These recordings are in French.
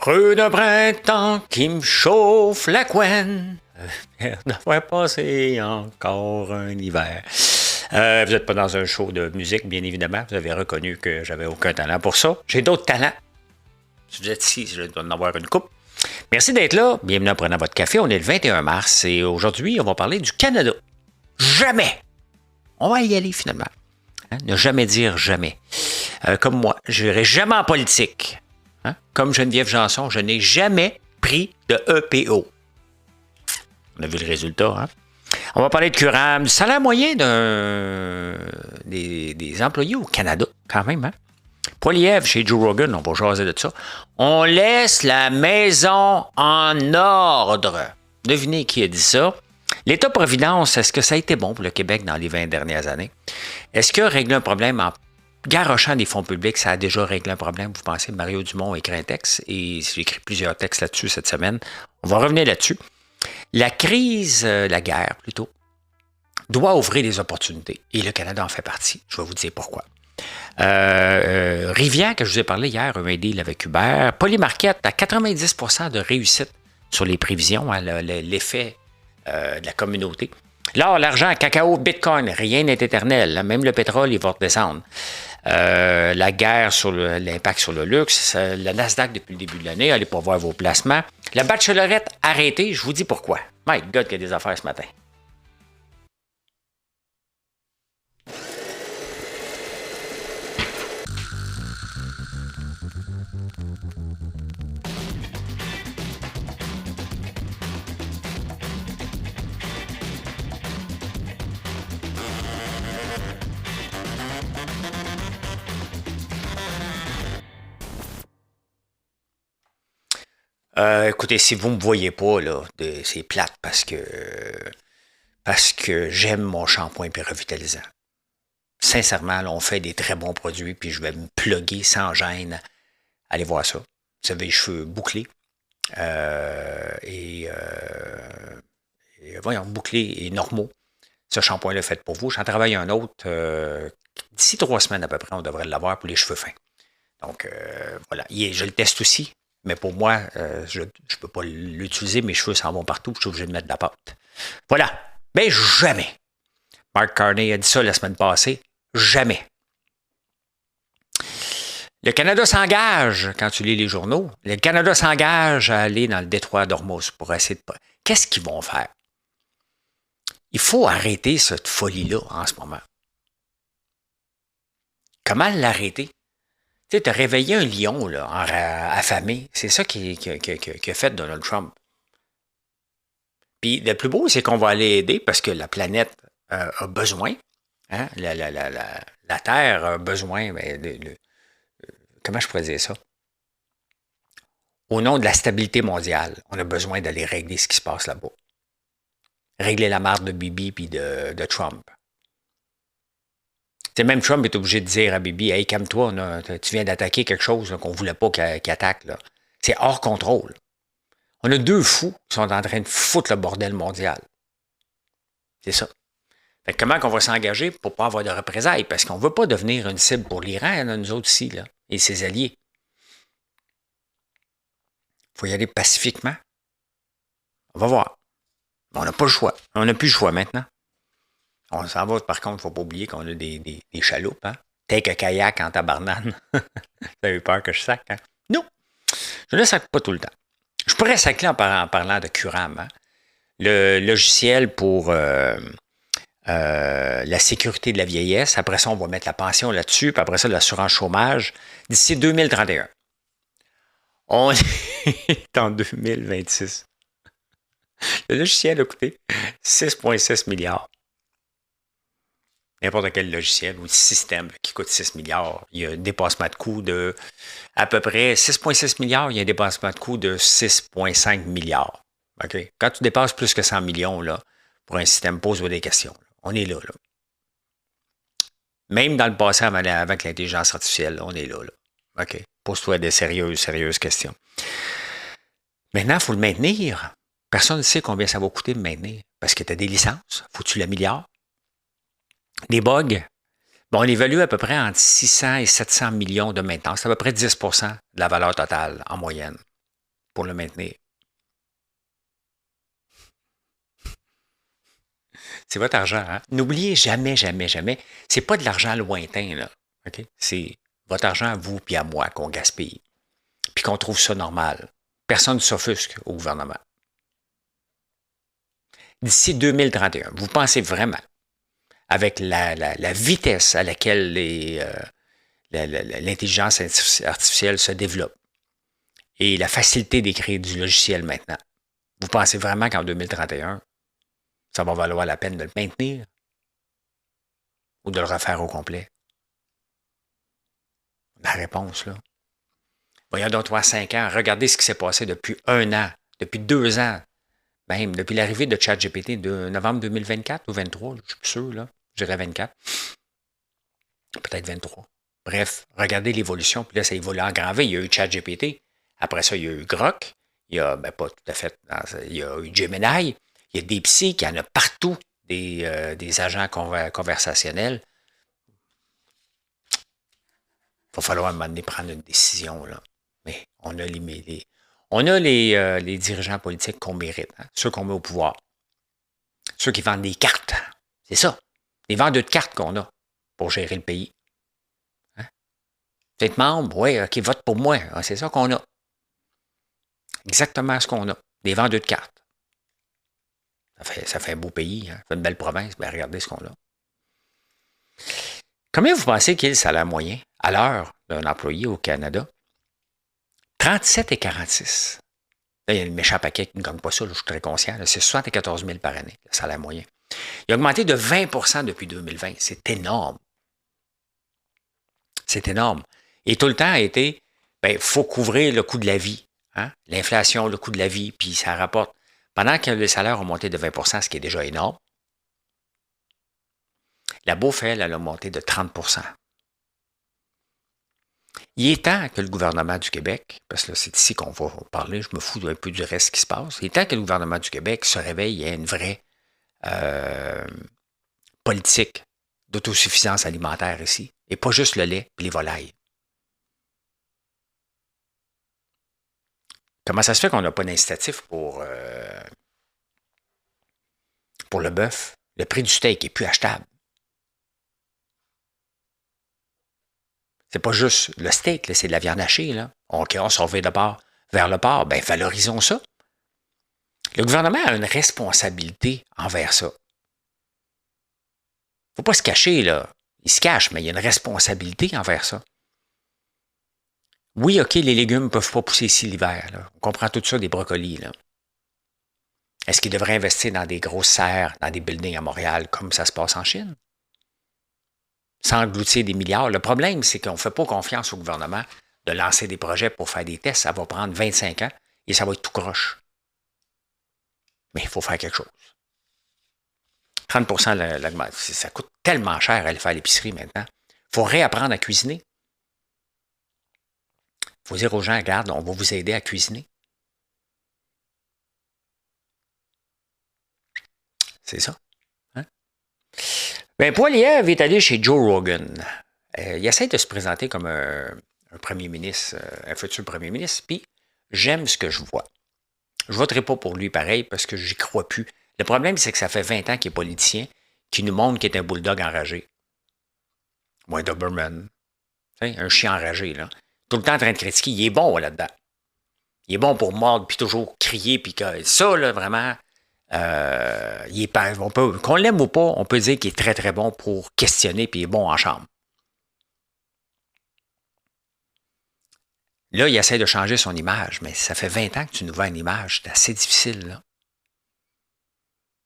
Rue de printemps qui me chauffe la couenne. Devrait passer encore un hiver. Vous n'êtes pas dans un show de musique, bien évidemment. Vous avez reconnu que j'avais aucun talent pour ça. J'ai d'autres talents. Si vous êtes ici, je dois en avoir une coupe. Merci d'être là. Bienvenue en prenant votre café. On est le 21 mars et aujourd'hui, on va parler du Canada. Jamais! On va y aller finalement. Hein? Ne jamais dire jamais. Comme moi, je n'irai jamais en politique. Hein? Comme Geneviève Janson, je n'ai jamais pris de EPO. On a vu le résultat. Hein? On va parler de Curam, du salaire moyen des employés au Canada, quand même. Hein? Poilievre chez Joe Rogan, on va jaser de ça. On laisse la maison en ordre. Devinez qui a dit ça. L'État-providence, est-ce que ça a été bon pour le Québec dans les 20 dernières années? Est-ce que régler un problème en garochant des fonds publics, ça a déjà réglé un problème? Vous pensez, Mario Dumont a écrit un texte et j'ai écrit plusieurs textes là-dessus cette semaine. On va revenir là-dessus. La crise, la guerre plutôt, doit ouvrir des opportunités et le Canada en fait partie. Je vais vous dire pourquoi. Rivière, que je vous ai parlé hier, un deal avec Uber. Polymarket à 90% de réussite sur les prévisions, hein, l'effet de la communauté. L'or, l'argent, cacao, bitcoin, rien n'est éternel. Hein, même le pétrole, il va redescendre. La guerre sur l'impact sur le luxe, la Nasdaq depuis le début de l'année, allez pas voir vos placements. La bachelorette arrêtée, je vous dis pourquoi. My God, qu'il y a des affaires ce matin. Écoutez, si vous ne me voyez pas, là, c'est plate parce que j'aime mon shampoing puis revitalisant. Sincèrement, là, on fait des très bons produits, puis je vais me plugger sans gêne. Allez voir ça. Vous avez les cheveux bouclés. Voyons, bouclés et normaux. Ce shampoing-là est fait pour vous. J'en travaille un autre. D'ici 3 semaines à peu près, on devrait l'avoir pour les cheveux fins. Donc, voilà. Je le teste aussi. Mais pour moi, je ne peux pas l'utiliser, mes cheveux s'en vont partout, je suis obligé de mettre de la pâte. Voilà. Mais jamais. Mark Carney a dit ça la semaine passée. Jamais. Le Canada s'engage, quand tu lis les journaux, le Canada s'engage à aller dans le détroit d'Ormuz pour essayer de... Qu'est-ce qu'ils vont faire? Il faut arrêter cette folie-là en ce moment. Comment l'arrêter? Tu sais, t'as réveillé un lion là, affamé. C'est ça qui a fait Donald Trump. Puis le plus beau, c'est qu'on va aller aider parce que la planète a besoin. Hein? La Terre a besoin. Comment je pourrais dire ça? Au nom de la stabilité mondiale, on a besoin d'aller régler ce qui se passe là-bas. Régler la marde de Bibi puis de Trump. T'sais, même Trump est obligé de dire à Bibi, hey, calme-toi, tu viens d'attaquer quelque chose là, qu'on ne voulait pas qu'il attaque. Là. C'est hors contrôle. On a 2 fous qui sont en train de foutre le bordel mondial. C'est ça. Fait que comment on va s'engager pour ne pas avoir de représailles? Parce qu'on ne veut pas devenir une cible pour l'Iran, là, nous autres ici, là, et ses alliés. Il faut y aller pacifiquement. On va voir. On n'a pas le choix. On n'a plus le choix maintenant. On s'en va, par contre, il ne faut pas oublier qu'on a des chaloupes. Hein? Take a kayak en tabarnane. T'as eu peur que je sac, hein? Non! Je ne sac pas tout le temps. Je pourrais sacler en parlant de Curam. Hein? Le logiciel pour la sécurité de la vieillesse. Après ça, on va mettre la pension là-dessus. Puis après ça, l'assurance chômage. D'ici 2031. On est en 2026. Le logiciel a coûté 6,6 milliards. N'importe quel logiciel ou système qui coûte 6 milliards, il y a un dépassement de coût de à peu près 6,6 milliards, il y a un dépassement de coût de 6,5 milliards. Okay? Quand tu dépasses plus que 100 millions là, pour un système, pose-toi des questions. Là. On est là. Même dans le passé, avec l'intelligence artificielle, on est là. OK? Pose-toi des sérieuses questions. Maintenant, il faut le maintenir. Personne ne sait combien ça va coûter de maintenir. Parce que tu as des licences, faut que tu l'améliores. Les bugs, on évalue à peu près entre 600 et 700 millions de maintenance. C'est à peu près 10 de la valeur totale en moyenne. pour le maintenir. C'est votre argent. Hein? N'oubliez jamais, jamais, jamais, c'est pas de l'argent lointain, là. OK? C'est votre argent à vous puis à moi qu'on gaspille. Puis qu'on trouve ça normal. Personne ne s'offusque au gouvernement. D'ici 2031, vous pensez vraiment, avec la vitesse à laquelle l'intelligence artificielle se développe et la facilité d'écrire du logiciel maintenant, vous pensez vraiment qu'en 2031, ça va valoir la peine de le maintenir ou de le refaire au complet? La réponse, là. Voyons donc, 5 ans, regardez ce qui s'est passé depuis 1 an, depuis 2 ans, même depuis l'arrivée de ChatGPT de novembre 2024 ou 23, je suis plus sûr, là. Je dirais 24. Peut-être 23. Bref, regardez l'évolution, puis là, ça évolue en grand V. Il y a eu ChatGPT, après ça, il y a eu Grok, il y a, pas tout à fait, il y a eu Gemini, il y a DeepSeek, il y en a partout des agents conversationnels. Il va falloir à un moment donné prendre une décision, là. Mais on a les dirigeants politiques qu'on mérite, hein, ceux qu'on met au pouvoir, ceux qui vendent des cartes. C'est ça, les vendeurs de cartes qu'on a pour gérer le pays. Hein? Vous êtes membre, oui, OK, vote pour moi. Ah, c'est ça qu'on a. Exactement ce qu'on a, des vendeurs de cartes. Ça fait un beau pays, hein? Ça fait une belle province. Bien, regardez ce qu'on a. Combien vous pensez qu'il est le salaire moyen à l'heure d'un employé au Canada? 37,46. Là, il y a le méchant paquet qui ne gagne pas ça, là, je suis très conscient. C'est 74 000 par année, le salaire moyen. Il a augmenté de 20 depuis 2020. C'est énorme. C'est énorme. Et tout le temps a été, il faut couvrir le coût de la vie. Hein? L'inflation, le coût de la vie, puis ça rapporte. Pendant que le salaire a monté de 20 ce qui est déjà énorme, la bourse, elle a monté de 30 Il est temps que le gouvernement du Québec, parce que c'est ici qu'on va parler, je me fous un peu du reste qui se passe, il est temps que le gouvernement du Québec se réveille et ait une vraie politique d'autosuffisance alimentaire ici, et pas juste le lait et les volailles. Comment ça se fait qu'on n'a pas d'incitatif pour le bœuf? Le prix du steak n'est plus achetable. C'est pas juste le steak, là, c'est de la viande hachée. Là. OK, on s'en va d'abord vers le porc. Bien, valorisons ça. Le gouvernement a une responsabilité envers ça. Il ne faut pas se cacher, là. Il se cache, mais il y a une responsabilité envers ça. Oui, OK, les légumes ne peuvent pas pousser ici l'hiver. Là. On comprend tout ça des brocolis. Là. Est-ce qu'ils devraient investir dans des grosses serres, dans des buildings à Montréal, comme ça se passe en Chine? Sans engloutir des milliards. Le problème, c'est qu'on ne fait pas confiance au gouvernement de lancer des projets pour faire des tests. Ça va prendre 25 ans et ça va être tout croche. Mais il faut faire quelque chose. 30 ça coûte tellement cher aller faire l'épicerie maintenant. Il faut réapprendre à cuisiner. Il faut dire aux gens, regarde, on va vous aider à cuisiner. C'est ça. Hein? Bien, Poilievre est allé chez Joe Rogan. Il essaie de se présenter comme un premier ministre, un futur premier ministre, puis j'aime ce que je vois. Je ne voterai pas pour lui pareil parce que j'y crois plus. Le problème, c'est que ça fait 20 ans qu'il est politicien, qu'il nous montre qu'il est un bulldog enragé. Ou un Doberman. Un chien enragé, là. Tout le temps en train de critiquer. Il est bon là-dedans. Il est bon pour mordre, puis toujours crier, puis que ça, là, vraiment, il est pas, qu'on l'aime ou pas, on peut dire qu'il est très, très bon pour questionner, puis il est bon en chambre. Là, il essaie de changer son image, mais ça fait 20 ans que tu nous vends une image. C'est assez difficile, là.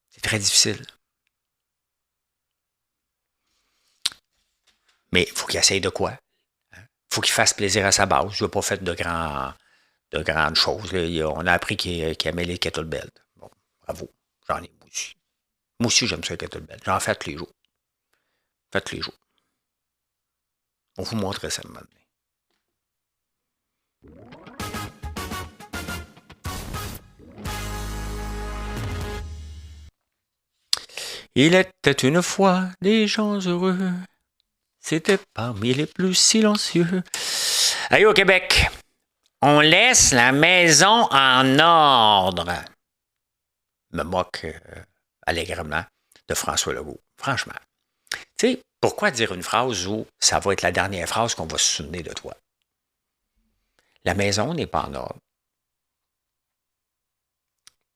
C'est très difficile. Mais il faut qu'il essaye de quoi? Il faut qu'il fasse plaisir à sa base. Je ne veux pas faire de grandes choses. Là. On a appris qu'il aimait les kettlebells. Bon, bravo. J'en ai moi aussi. Moi aussi, j'aime ça les kettlebells. J'en fais tous les jours. Faites tous les jours. On vous montre ça maintenant. Il était une fois des gens heureux. C'était parmi les plus silencieux. Allez, au Québec, On laisse la maison en ordre. Me moque allègrement de François Legault. Franchement. Tu sais, pourquoi dire une phrase où ça va être la dernière phrase qu'on va se souvenir de toi? La maison n'est pas en ordre.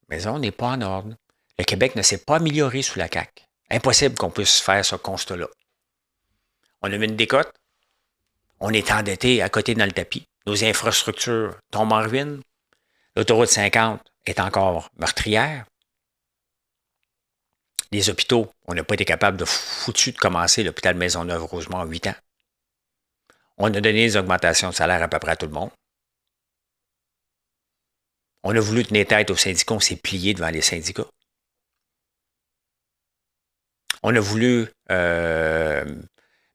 La maison n'est pas en ordre. Le Québec ne s'est pas amélioré sous la CAQ. Impossible qu'on puisse faire ce constat-là. On a mis une décote. On est endetté à côté dans le tapis. Nos infrastructures tombent en ruine. L'autoroute 50 est encore meurtrière. Les hôpitaux, on n'a pas été capable de foutu de commencer l'hôpital Maisonneuve-Rosemont en 8 ans. On a donné des augmentations de salaire à peu près à tout le monde. On a voulu tenir tête aux syndicats, on s'est plié devant les syndicats. On a voulu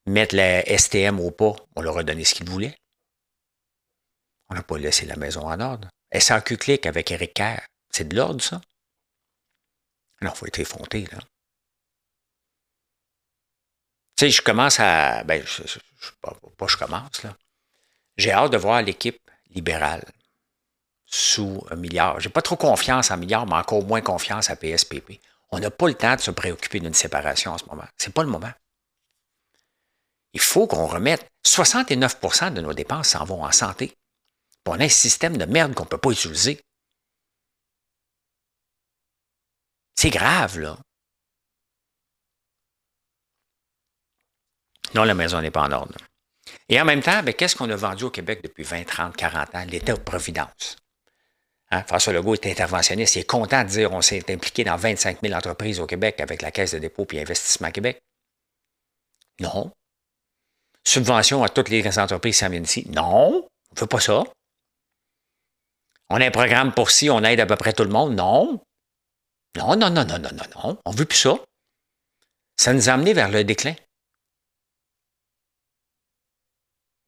mettre la STM au pas, on leur a donné ce qu'ils voulaient. On n'a pas laissé la maison en ordre. SAQ Click avec Éric Kerr, c'est de l'ordre, ça? Non, il faut être effronté, là. Tu sais, je commence à... Ben, pas je commence, là. J'ai hâte de voir l'équipe libérale sous un milliard. J'ai pas trop confiance en milliard, mais encore moins confiance à PSPP. On n'a pas le temps de se préoccuper d'une séparation en ce moment. C'est pas le moment. Il faut qu'on remette 69% de nos dépenses s'en vont en santé. Puis on a un système de merde qu'on ne peut pas utiliser. C'est grave, là. Non, la maison n'est pas en ordre. Et en même temps, ben, qu'est-ce qu'on a vendu au Québec depuis 20, 30, 40 ans? L'État-providence. Hein? François Legault est interventionniste. Il est content de dire qu'on s'est impliqué dans 25 000 entreprises au Québec avec la Caisse de dépôt et Investissement Québec. Non. Subvention à toutes les entreprises qui s'en viennent ici. Non, on ne veut pas ça. On a un programme pour ci, on aide à peu près tout le monde. Non. Non, non, non, non, non, non, non. On ne veut plus ça. Ça nous a amené vers le déclin.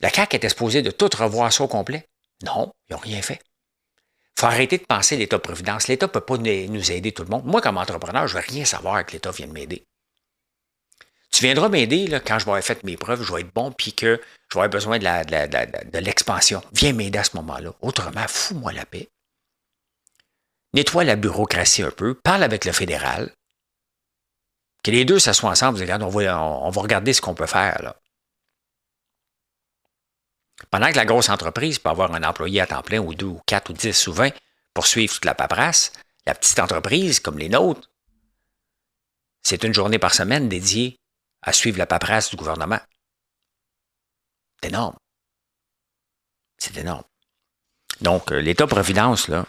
La CAQ était supposée de tout revoir ça au complet. Non, ils n'ont rien fait. Il faut arrêter de penser l'État-providence. L'État ne peut pas nous aider tout le monde. Moi, comme entrepreneur, je ne veux rien savoir que l'État vienne m'aider. Tu viendras m'aider là, quand je vais avoir fait mes preuves, je vais être bon, puis que je vais avoir besoin de l'expansion. Viens m'aider à ce moment-là. Autrement, fous-moi la paix. Nettoie la bureaucratie un peu. Parle avec le fédéral. Que les deux s'assoient ensemble. On va regarder ce qu'on peut faire, là. Pendant que la grosse entreprise peut avoir un employé à temps plein, ou 2, ou 4, ou 10, ou 20, pour suivre toute la paperasse, la petite entreprise, comme les nôtres, c'est une journée par semaine dédiée à suivre la paperasse du gouvernement. C'est énorme. C'est énorme. Donc, l'État-providence, là,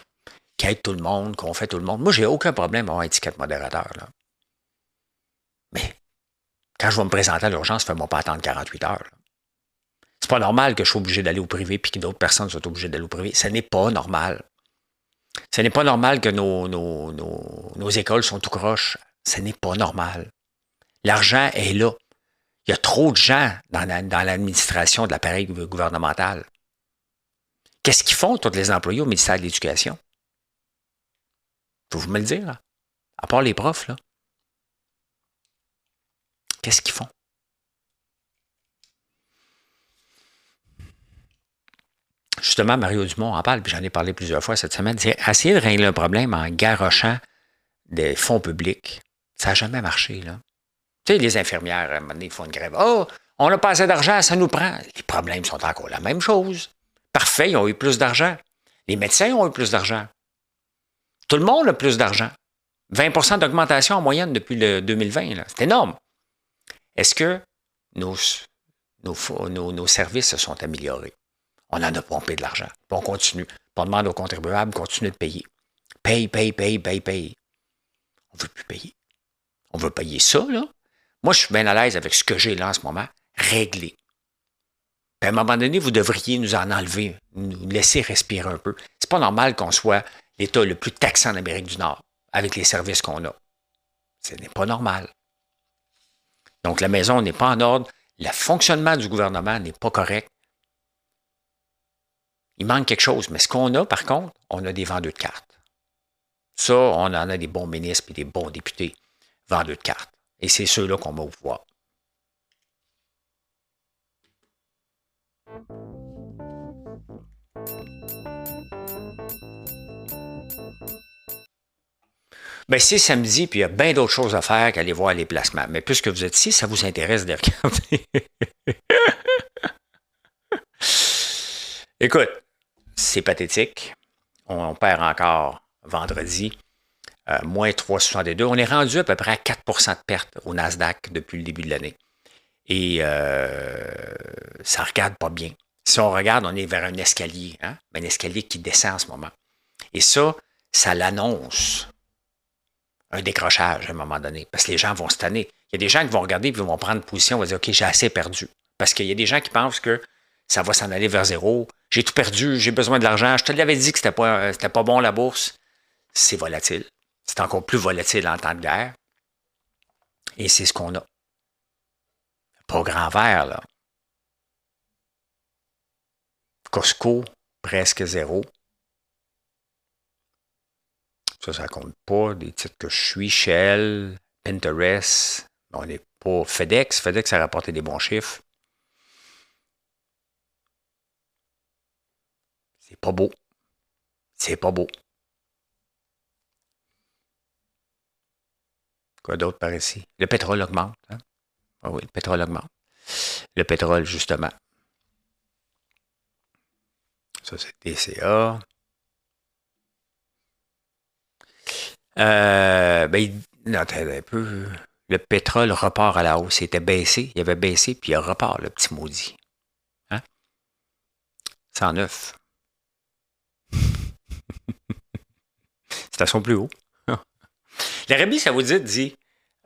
qui aide tout le monde, qu'on fait tout le monde, moi, j'ai aucun problème à avoir étiquette modérateur, là. Mais, quand je vais me présenter à l'urgence, fais-moi pas attendre 48 heures, là. C'est pas normal que je sois obligé d'aller au privé puis que d'autres personnes soient obligées d'aller au privé. Ce n'est pas normal. Ce n'est pas normal que nos écoles sont tout croches. Ce n'est pas normal. L'argent est là. Il y a trop de gens dans l'administration de l'appareil gouvernemental. Qu'est-ce qu'ils font, tous les employés au ministère de l'Éducation? Faut-vous me le dire, là? À part les profs, là. Qu'est-ce qu'ils font? Justement, Mario Dumont en parle, puis j'en ai parlé plusieurs fois cette semaine. C'est essayer de régler un problème en garochant des fonds publics. Ça n'a jamais marché, là. Tu sais, les infirmières, à un moment donné, ils font une grève. Oh, on n'a pas assez d'argent, ça nous prend. Les problèmes sont encore la même chose. Parfait, ils ont eu plus d'argent. Les médecins ont eu plus d'argent. Tout le monde a plus d'argent. 20 d'augmentation en moyenne depuis le 2020, là. C'est énorme. Est-ce que nos services se sont améliorés? On en a pompé de l'argent. Puis on continue. Puis on demande aux contribuables de continuer de payer. Paye. On ne veut plus payer. On veut payer ça, là. Moi, je suis bien à l'aise avec ce que j'ai là en ce moment. Régler. Puis à un moment donné, vous devriez nous en enlever, nous laisser respirer un peu. C'est pas normal qu'on soit l'État le plus taxant en Amérique du Nord avec les services qu'on a. Ce n'est pas normal. Donc, la maison n'est pas en ordre. Le fonctionnement du gouvernement n'est pas correct. Il manque quelque chose. Mais ce qu'on a, par contre, on a des vendeurs de cartes. Ça, on en a des bons ministres et des bons députés vendeurs de cartes. Et c'est ceux-là qu'on va au pouvoir. Ben, c'est samedi, puis il y a bien d'autres choses à faire qu'aller voir les placements. Mais puisque vous êtes ici, ça vous intéresse de regarder. Écoute, c'est pathétique. On perd encore vendredi. Moins 3,62. On est rendu à peu près à 4 de perte au Nasdaq depuis le début de l'année. Et ça ne regarde pas bien. Si on regarde, on est vers un escalier, hein? Un escalier qui descend en ce moment. Et ça l'annonce un décrochage à un moment donné, parce que les gens vont se tanner. Il y a des gens qui vont regarder et vont prendre position, vont dire, OK, j'ai assez perdu. Parce qu'il y a des gens qui pensent que ça va s'en aller vers zéro. J'ai tout perdu, j'ai besoin de l'argent. Je te l'avais dit que c'était pas bon la bourse. C'est volatile. C'est encore plus volatile en temps de guerre. Et c'est ce qu'on a. Pas grand vert, là. Costco, presque zéro. Ça compte pas. Des titres que je suis, Shell, Pinterest. On n'est pas FedEx. FedEx a rapporté des bons chiffres. C'est pas beau. C'est pas beau. Quoi d'autre par ici? Le pétrole augmente. Hein? Ah oui, le pétrole augmente. Le pétrole, justement. Ça, c'est DCA. Non, un peu. Le pétrole repart à la hausse. Il était baissé. Il avait baissé, puis il repart, le petit maudit. Hein? 109. Station plus haut. L'Arabie Saoudite dit,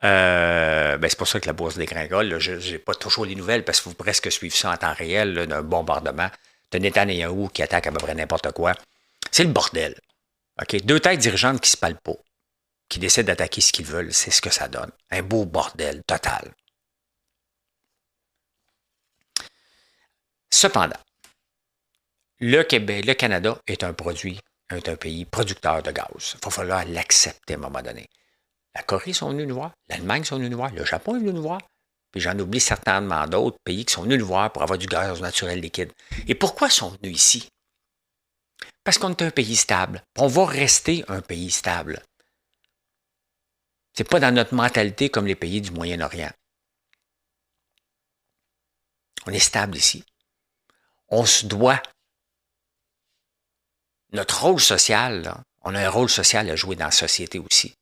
c'est pour ça que la bourse dégringole. Je n'ai pas toujours les nouvelles parce qu'il faut presque suivre ça en temps réel, là, d'un bombardement de Netanyahou qui attaque à peu près n'importe quoi. C'est le bordel. Okay? Deux têtes dirigeantes qui ne se parlent pas, qui décident d'attaquer ce qu'ils veulent. C'est ce que ça donne. Un beau bordel total. Cependant, le Canada est un pays producteur de gaz. Il va falloir l'accepter à un moment donné. La Corée sont venus nous voir, l'Allemagne sont venus nous voir, le Japon est venu nous voir, puis j'en oublie certainement d'autres pays qui sont venus nous voir pour avoir du gaz naturel liquide. Et pourquoi ils sont venus ici? Parce qu'on est un pays stable. On va rester un pays stable. Ce n'est pas dans notre mentalité comme les pays du Moyen-Orient. On est stable ici. On se doit. Notre rôle social, là, on a un rôle social à jouer dans la société aussi,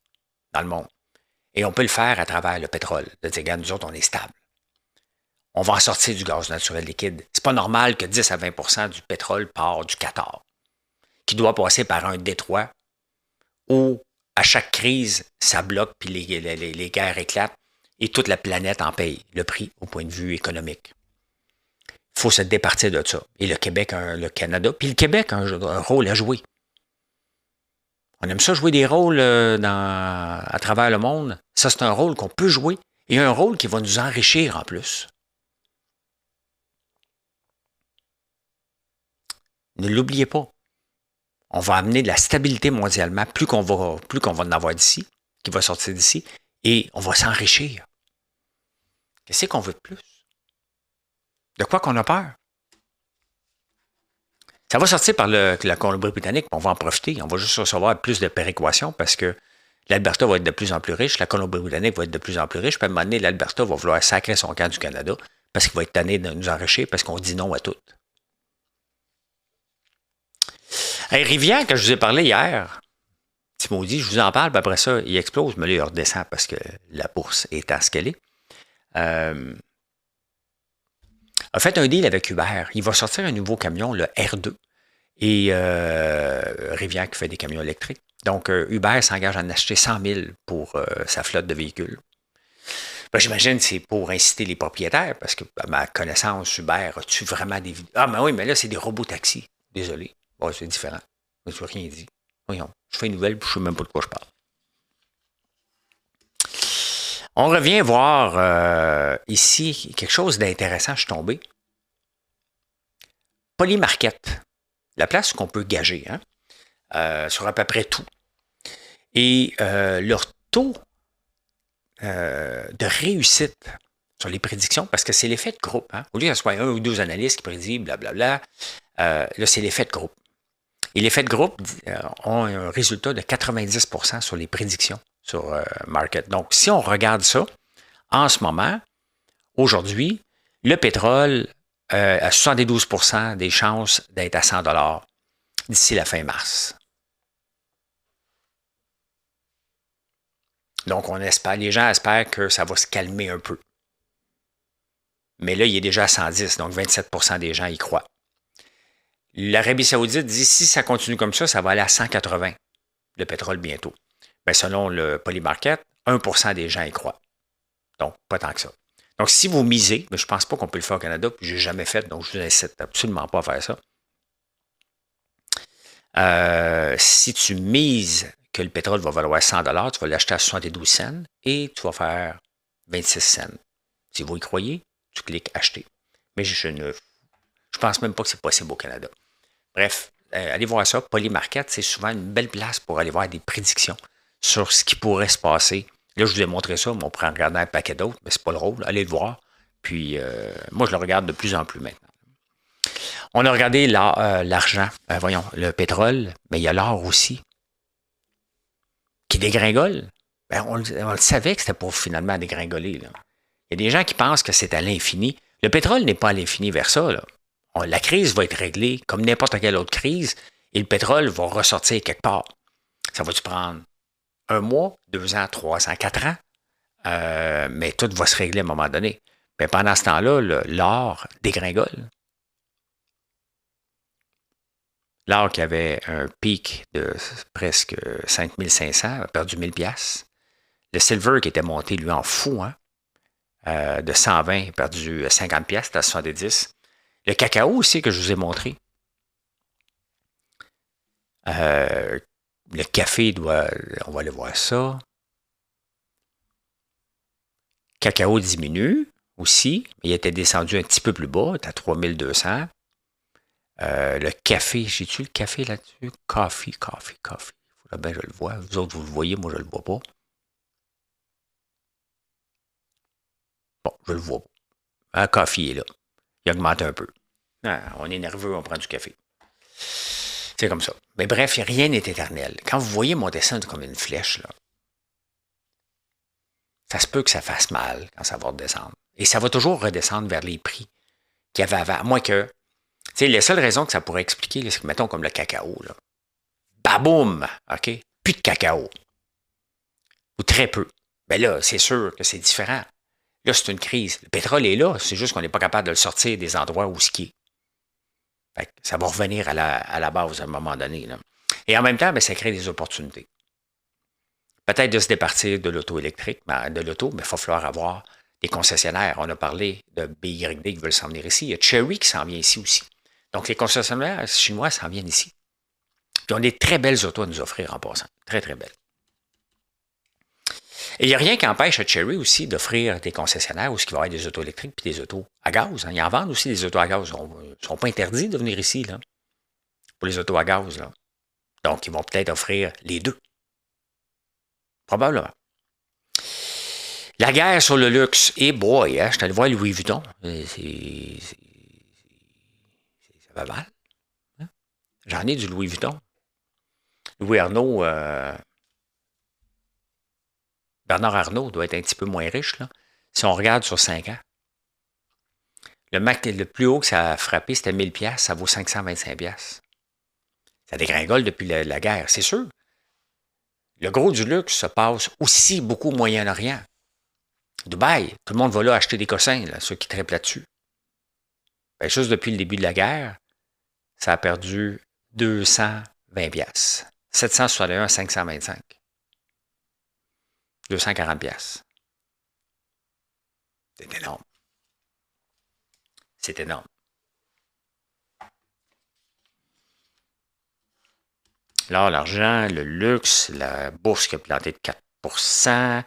dans le monde. Et on peut le faire à travers le pétrole. De dire, regarde, nous autres, on est stable. On va en sortir du gaz naturel liquide. C'est pas normal que 10 à 20 du pétrole part du Qatar, qui doit passer par un détroit où, à chaque crise, ça bloque, puis les guerres éclatent, et toute la planète en paye le prix au point de vue économique. Il faut se départir de ça. Et le Québec, le Canada, puis le Québec a un rôle à jouer. On aime ça jouer des rôles à travers le monde. Ça, c'est un rôle qu'on peut jouer et un rôle qui va nous enrichir en plus. Ne l'oubliez pas. On va amener de la stabilité mondialement, plus qu'on va en avoir d'ici, qui va sortir d'ici, et on va s'enrichir. Qu'est-ce qu'on veut de plus? De quoi qu'on a peur? Ça va sortir par la Colombie-Britannique, on va en profiter. On va juste recevoir plus de péréquation parce que l'Alberta va être de plus en plus riche, la Colombie-Britannique va être de plus en plus riche, puis à un moment donné, l'Alberta va vouloir sacrer son camp du Canada parce qu'il va être tanné de nous enrichir parce qu'on dit non à tout. Hey, Rivière, que je vous ai parlé hier, petit maudit, je vous en parle, puis après ça, il explose, mais là, il redescend parce que la bourse est à ce qu'elle est. A fait un deal avec Uber. Il va sortir un nouveau camion, le R2, et Rivière qui fait des camions électriques. Donc, Uber s'engage à en acheter 100 000 pour sa flotte de véhicules. Ben, j'imagine que c'est pour inciter les propriétaires, parce que, à ma connaissance, Uber, as-tu vraiment des... Ah, mais oui, mais là, c'est des robots taxis. Désolé. Bon, c'est différent. Je n'ai rien dit. Voyons, je fais une nouvelle, puis je ne sais même pas de quoi je parle. On revient voir ici quelque chose d'intéressant. Je suis tombé. Polymarket, la place qu'on peut gager sur à peu près tout. Et leur taux de réussite sur les prédictions, parce que c'est l'effet de groupe. Hein? Au lieu que ce soit un ou deux analystes qui prédisent, blablabla, là, c'est l'effet de groupe. Et l'effet de groupe ont un résultat de 90% sur les prédictions sur Market. Donc, si on regarde ça, en ce moment, aujourd'hui, le pétrole a 72% des chances d'être à 100 $ d'ici la fin mars. Donc, les gens espèrent que ça va se calmer un peu. Mais là, il est déjà à 110, donc 27% des gens y croient. L'Arabie Saoudite dit si ça continue comme ça va aller à 180, le pétrole bientôt. Bien, selon le Polymarket, 1% des gens y croient. Donc, pas tant que ça. Donc, si vous misez, mais je ne pense pas qu'on peut le faire au Canada, puis je n'ai jamais fait, donc je ne vous incite absolument pas à faire ça. Si tu mises que le pétrole va valoir 100 $, tu vas l'acheter à 72 cents et tu vas faire 26 cents. Si vous y croyez, tu cliques acheter. Mais je pense même pas que c'est possible au Canada. Bref, allez voir ça. Polymarket, c'est souvent une belle place pour aller voir des prédictions sur ce qui pourrait se passer. Là, je vous ai montré ça, mais on pourrait en regarder un paquet d'autres, mais c'est pas le rôle. Allez le voir. Puis, moi, je le regarde de plus en plus maintenant. On a regardé l'argent, voyons, le pétrole, mais il y a l'or aussi, qui dégringole. Ben, on le savait que c'était pour finalement dégringoler. Là. Il y a des gens qui pensent que c'est à l'infini. Le pétrole n'est pas à l'infini vers ça. Là. La crise va être réglée comme n'importe quelle autre crise et le pétrole va ressortir quelque part. Ça va-tu prendre 1 mois, 2 ans, 3 ans, 4 ans? Mais tout va se régler à un moment donné. Mais pendant ce temps-là, l'or dégringole. L'or qui avait un pic de presque 5500 a perdu 1000 $. Le silver qui était monté, lui, en fou, hein, de 120 a perdu 50 $, c'était à 70. Le cacao aussi que je vous ai montré. Le café on va aller voir ça. Cacao diminue aussi. Il était descendu un petit peu plus bas, il est à 3200. Le café, j'ai-tu le café là-dessus? Coffee. Faudrait bien que je le vois. Vous autres, vous le voyez, moi, je ne le vois pas. Bon, je le vois pas. Le café est là. Il augmente un peu. On est nerveux, on prend du café. C'est comme ça. Mais bref, rien n'est éternel. Quand vous voyez mon dessin comme une flèche, là, ça se peut que ça fasse mal quand ça va redescendre. Et ça va toujours redescendre vers les prix qu'il y avait avant. À moins que, tu sais, les seules raisons que ça pourrait expliquer, c'est que, mettons, comme le cacao, là. Baboum! OK? Plus de cacao. Ou très peu. Mais là, c'est sûr que c'est différent. Là, c'est une crise. Le pétrole est là, c'est juste qu'on n'est pas capable de le sortir des endroits où ce qui est. Fait que ça va revenir à la base à un moment donné. Là. Et en même temps, bien, ça crée des opportunités. Peut-être de se départir de l'auto électrique, mais il va falloir avoir des concessionnaires. On a parlé de BYD qui veulent s'en venir ici. Il y a Chery qui s'en vient ici aussi. Donc, les concessionnaires chinois s'en viennent ici. Puis, on a des très belles autos à nous offrir en passant. Très, très belles. Et il n'y a rien qui empêche à Chery aussi d'offrir des concessionnaires où il va y avoir des autos électriques puis des autos à gaz. Hein. Ils en vendent aussi des autos à gaz. Ils ne sont pas interdits de venir ici là, pour les autos à gaz. Là. Donc, ils vont peut-être offrir les deux. Probablement. La guerre sur le luxe. Et boy, hein, je suis allé voir Louis Vuitton. Ça va mal. Hein? J'en ai du Louis Vuitton. Louis Arnaud... Bernard Arnault doit être un petit peu moins riche, là, si on regarde sur 5 ans. Le plus haut que ça a frappé, c'était 1000 $, ça vaut 525 $. Ça dégringole depuis la guerre, c'est sûr. Le gros du luxe se passe aussi beaucoup au Moyen-Orient. Dubaï, tout le monde va là acheter des cossins, là, ceux qui trippent là-dessus. Bien, juste depuis le début de la guerre, ça a perdu 220 $. 761 à 525. 240 $. C'est énorme. C'est énorme. Là, l'argent, le luxe, la bourse qui a planté de 4 %,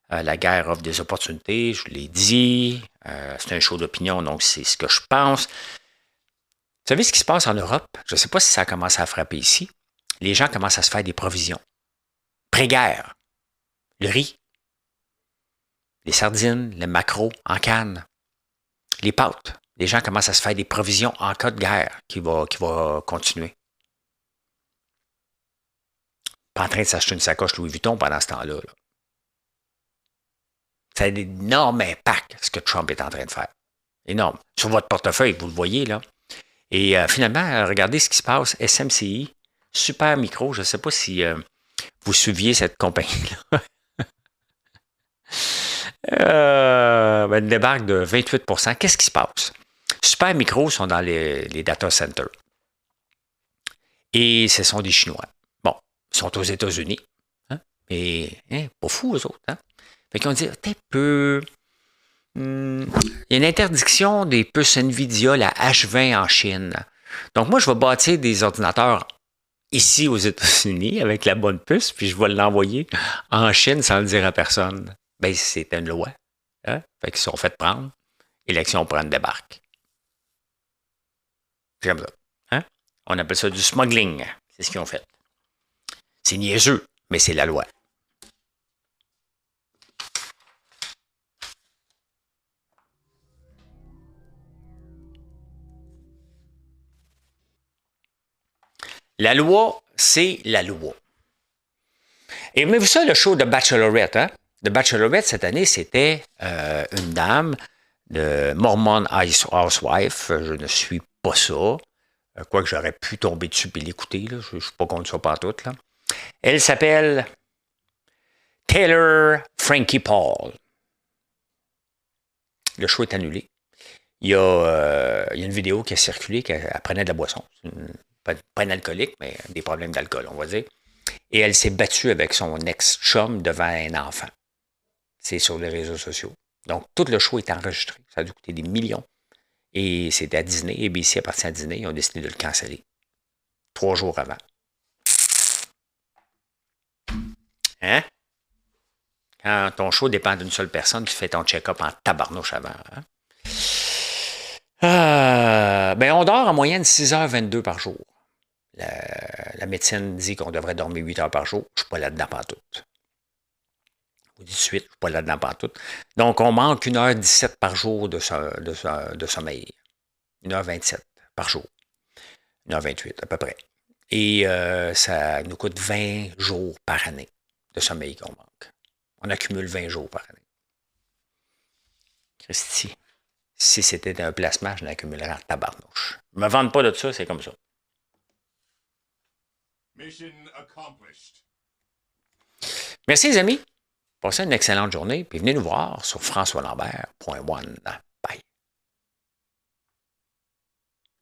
la guerre offre des opportunités, je l'ai dit. C'est un show d'opinion, donc c'est ce que je pense. Vous savez ce qui se passe en Europe? Je ne sais pas si ça a commencé à frapper ici. Les gens commencent à se faire des provisions. Pré-guerre. Le riz, les sardines, les maquereaux en canne, les pâtes. Les gens commencent à se faire des provisions en cas de guerre qui va continuer. Pas en train de s'acheter une sacoche Louis Vuitton pendant ce temps-là. Là. Ça a un énorme impact, ce que Trump est en train de faire. Énorme. Sur votre portefeuille, vous le voyez, là. Et finalement, regardez ce qui se passe. SMCI, Super Micro, je ne sais pas si vous suiviez cette compagnie-là. Elle débarque de 28 %. Qu'est-ce qui se passe? Super Micro sont dans les data centers. Et ce sont des Chinois. Bon, ils sont aux États-Unis. Hein? Mais, pas fous, eux autres. Hein? Fait qu'ils ont dit, t'es peu... il y a une interdiction des puces NVIDIA, la H20 en Chine. Donc, moi, je vais bâtir des ordinateurs ici aux États-Unis avec la bonne puce, puis je vais l'envoyer en Chine sans le dire à personne. Ben, c'est une loi. Hein? Fait qu'ils se sont fait prendre. Élection prendre débarque. C'est comme ça. Hein? On appelle ça du smuggling. C'est ce qu'ils ont fait. C'est niaiseux, mais c'est la loi. La loi, c'est la loi. Et aimez-vous ça, le show de Bachelorette, hein? De Bachelorette, cette année, c'était une dame de Mormon Housewife. Je ne suis pas ça. Quoique j'aurais pu tomber dessus et l'écouter. Là. Je ne suis pas contre ça pantoute. Là. Elle s'appelle Taylor Frankie Paul. Le show est annulé. Il y a une vidéo qui a circulé qu'elle prenait de la boisson. Pas un alcoolique, mais des problèmes d'alcool, on va dire. Et elle s'est battue avec son ex-chum devant un enfant. C'est sur les réseaux sociaux. Donc, tout le show est enregistré. Ça a dû coûter des millions. Et c'était à Disney. ABC appartient à Disney. Ils ont décidé de le canceller. 3 jours avant. Hein? Quand ton show dépend d'une seule personne, tu fais ton check-up en tabarnouche avant. Hein? On dort en moyenne 6h22 par jour. La médecine dit qu'on devrait dormir 8 heures par jour. Je ne suis pas là-dedans pantoute. Je vous dis de suite, je ne suis pas là-dedans pantoute. Donc, on manque 1h17 par jour de sommeil. 1h27 par jour. 1h28 à peu près. Et ça nous coûte 20 jours par année de sommeil qu'on manque. On accumule 20 jours par année. Christy, si c'était un placement, je l'accumulerais en tabarnouche. Ne me vende pas de ça, c'est comme ça. Merci les amis. Passez une excellente journée, puis venez nous voir sur françoislambert.one.